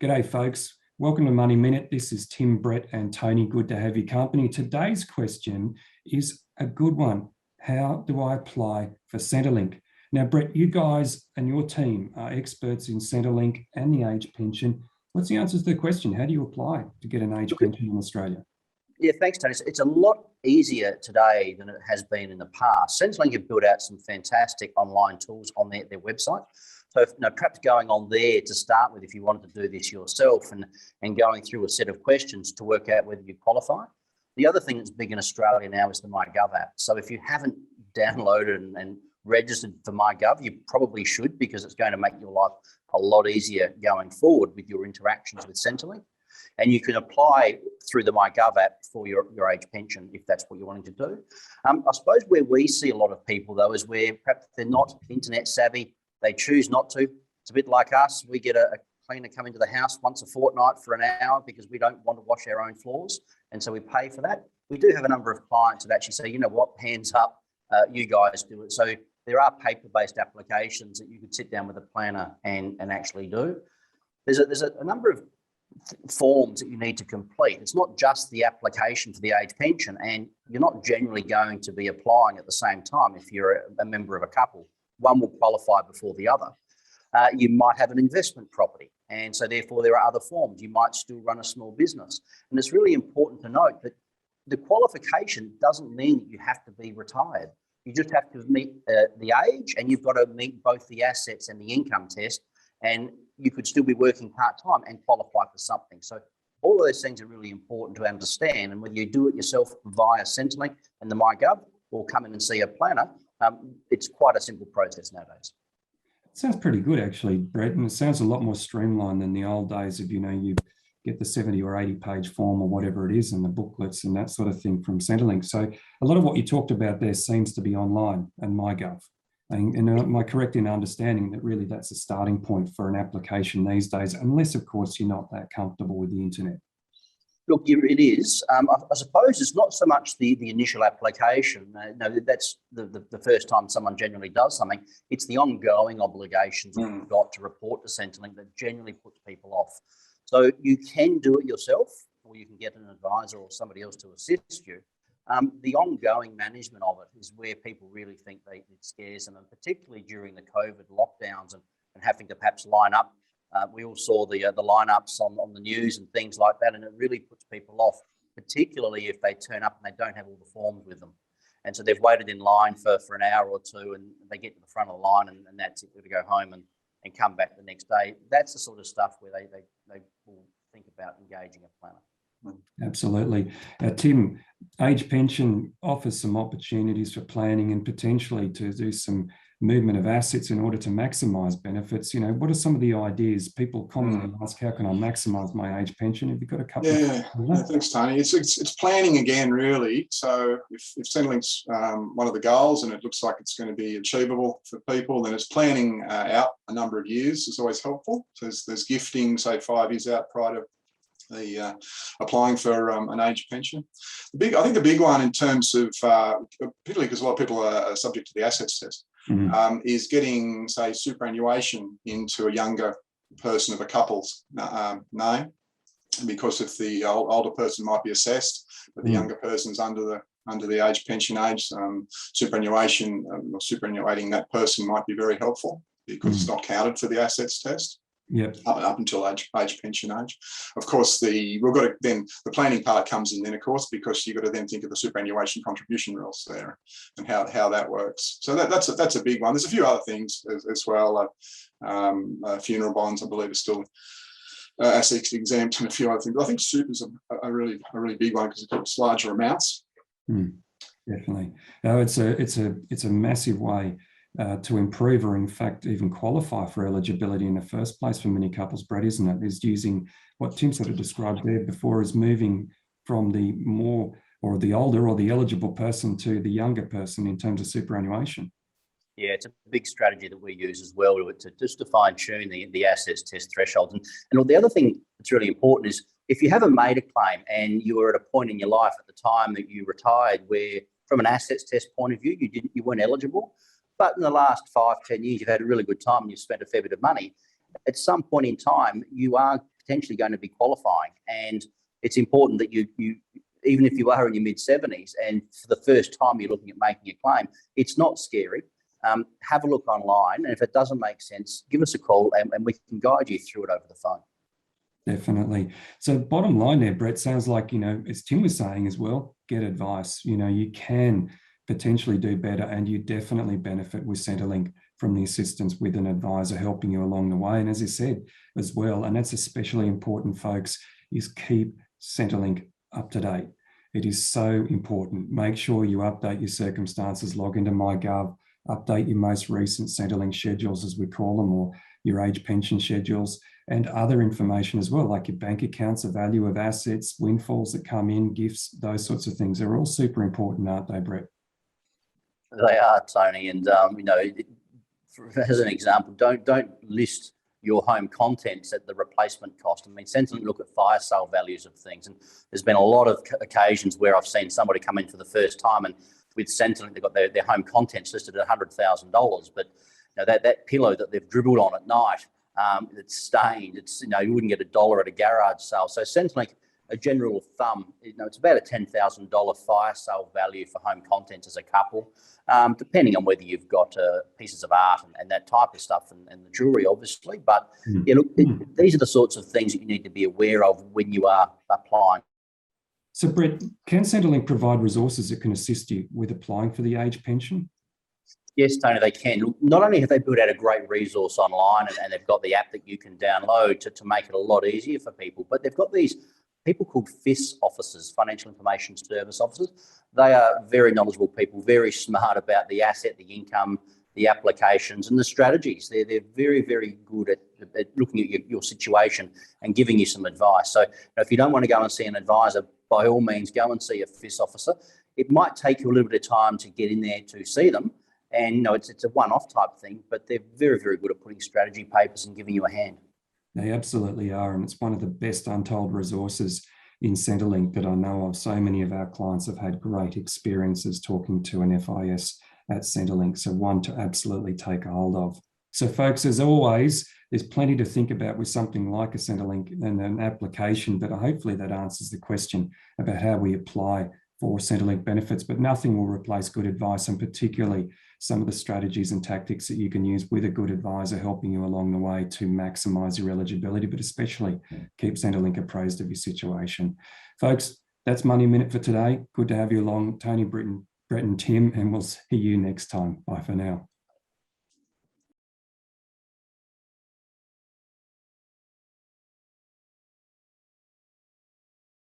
G'day, folks. Welcome to Money Minute. This is Tim, Brett, and Tony. Good to have your company. Today's question is a good one. How do I apply for Centrelink? Now, Brett, you guys and your team are experts in Centrelink and the age pension. What's the answer to the question? How do you apply to get an age pension in Australia? Yeah, thanks, Tony. It's a lot easier today than it has been in the past. Centrelink have built out some fantastic online tools on their website. So perhaps going on there to start with, if you wanted to do this yourself and going through a set of questions to work out whether you qualify. The other thing that's big in Australia now is the MyGov app. So if you haven't downloaded and registered for MyGov, you probably should, because it's going to make your life a lot easier going forward with your interactions with Centrelink. And you can apply through the MyGov app for your age pension if that's what you're wanting to do. I suppose where we see a lot of people, though, is where perhaps they're not internet savvy. They choose not to. It's a bit like us. We get a cleaner come into the house once a fortnight for an hour because we don't want to wash our own floors. And so we pay for that. We do have a number of clients that actually say, you know what, hands up, you guys do it. So there are paper-based applications that you could sit down with a planner and actually do. There's a number of forms that you need to complete. It's not just the application for the age pension, and you're not generally going to be applying at the same time if you're a member of a couple. One will qualify before the other. You might have an investment property, and so therefore there are other forms. You might still run a small business. And it's really important to note that the qualification doesn't mean that you have to be retired. You just have to meet the age, and you've got to meet both the assets and the income test, and you could still be working part-time and qualify for something. So all of those things are really important to understand, and whether you do it yourself via Centrelink and the MyGov or come in and see a planner, it's quite a simple process nowadays. It sounds pretty good, actually, Brett, and it sounds a lot more streamlined than the old days of, you get the 70 or 80 page form or whatever it is and the booklets and that sort of thing from Centrelink. So a lot of what you talked about there seems to be online and MyGov. And am I correct in understanding that really that's a starting point for an application these days, unless, of course, you're not that comfortable with the internet? Look, it is. I suppose it's not so much the initial application. No, that's the first time someone generally does something. It's the ongoing obligations that you've got to report to Centrelink that generally puts people off. So you can do it yourself, or you can get an advisor or somebody else to assist you. The ongoing management of it is where people really think it scares them, and particularly during the COVID lockdowns and having to perhaps line up. We all saw the lineups on the news and things like that, and it really puts people off, particularly if they turn up and they don't have all the forms with them. And so they've waited in line for an hour or two, and they get to the front of the line, and that's it, to go home and come back the next day. That's the sort of stuff where they will think about engaging a planner. Absolutely. Tim, age pension offers some opportunities for planning and potentially to do some movement of assets in order to maximise benefits. What are some of the ideas? People commonly ask, how can I maximise my age pension? Have you got a couple? Yeah, thanks, Tony. It's planning again, really. So if Centrelink's one of the goals and it looks like it's going to be achievable for people, then it's planning out a number of years is always helpful. So there's gifting, say 5 years out prior to the applying for an age pension. I think the big one in terms of, particularly because a lot of people are subject to the assets test, is getting, say, superannuation into a younger person of a couple's name, because if the older person might be assessed, but the younger person's under the age pension age, superannuation or superannuating that person might be very helpful because it's not counted for the assets test. Yep. Up until age pension age. Of course, the planning part comes in then, of course, because you've got to then think of the superannuation contribution rules there and how that works. So that's a big one. There's a few other things as well. Funeral bonds, I believe, are still assets exempt, and a few other things. But I think super's a really big one because it's larger amounts. Definitely. No, it's a massive way to improve, or in fact even qualify for eligibility in the first place for many couples, Brett, isn't it? Is using what Tim sort of described there before, is moving from the more or the older or the eligible person to the younger person in terms of superannuation. Yeah, it's a big strategy that we use as well to fine tune the assets test thresholds. And the other thing that's really important is if you haven't made a claim and you were at a point in your life at the time that you retired where from an assets test point of view, you weren't eligible, but in the last 5-10 years, you've had a really good time and you've spent a fair bit of money. At some point in time, you are potentially going to be qualifying. And it's important that you even if you are in your mid-70s and for the first time you're looking at making a claim, it's not scary. Have a look online, and if it doesn't make sense, give us a call and we can guide you through it over the phone. Definitely. So bottom line there, Brett, sounds like, as Tim was saying as well, get advice. You can potentially do better, and you definitely benefit with Centrelink from the assistance with an advisor helping you along the way. And as I said as well, and that's especially important, folks, is keep Centrelink up to date. It is so important. Make sure you update your circumstances, log into MyGov, update your most recent Centrelink schedules, as we call them, or your age pension schedules, and other information as well, like your bank accounts, the value of assets, windfalls that come in, gifts, those sorts of things. They're all super important, aren't they, Brett? They are, Tony. And, as an example, don't list your home contents at the replacement cost. I mean, Centrelink look at fire sale values of things. And there's been a lot of occasions where I've seen somebody come in for the first time, and with Centrelink, they've got their home contents listed at $100,000. But that pillow that they've dribbled on at night, it's stained. It's you wouldn't get $1 at a garage sale. So Centrelink, a general of thumb, it's about a $10,000 fire sale value for home contents as a couple, depending on whether you've got pieces of art and that type of stuff, and the jewellery, obviously. But these are the sorts of things that you need to be aware of when you are applying. So, Brett, can Centrelink provide resources that can assist you with applying for the age pension? Yes, Tony, they can. Not only have they built out a great resource online, and they've got the app that you can download to make it a lot easier for people, but they've got these people called FIS officers, Financial Information Service Officers. They are very knowledgeable people, very smart about the asset, the income, the applications, and the strategies. They're very, very good at looking at your situation and giving you some advice. So if you don't want to go and see an advisor, by all means, go and see a FIS officer. It might take you a little bit of time to get in there to see them. And it's a one-off type thing, but they're very, very good at putting strategy papers and giving you a hand. They absolutely are, and it's one of the best untold resources in Centrelink that I know of. So many of our clients have had great experiences talking to an FIS at Centrelink, so one to absolutely take a hold of. So folks, as always, there's plenty to think about with something like a Centrelink and an application, but hopefully that answers the question about how we apply for Centrelink benefits, but nothing will replace good advice, and particularly some of the strategies and tactics that you can use with a good advisor helping you along the way to maximise your eligibility, but especially keep Centrelink appraised of your situation. Folks, that's Money Minute for today. Good to have you along, Tony, Brett and Tim, and we'll see you next time. Bye for now.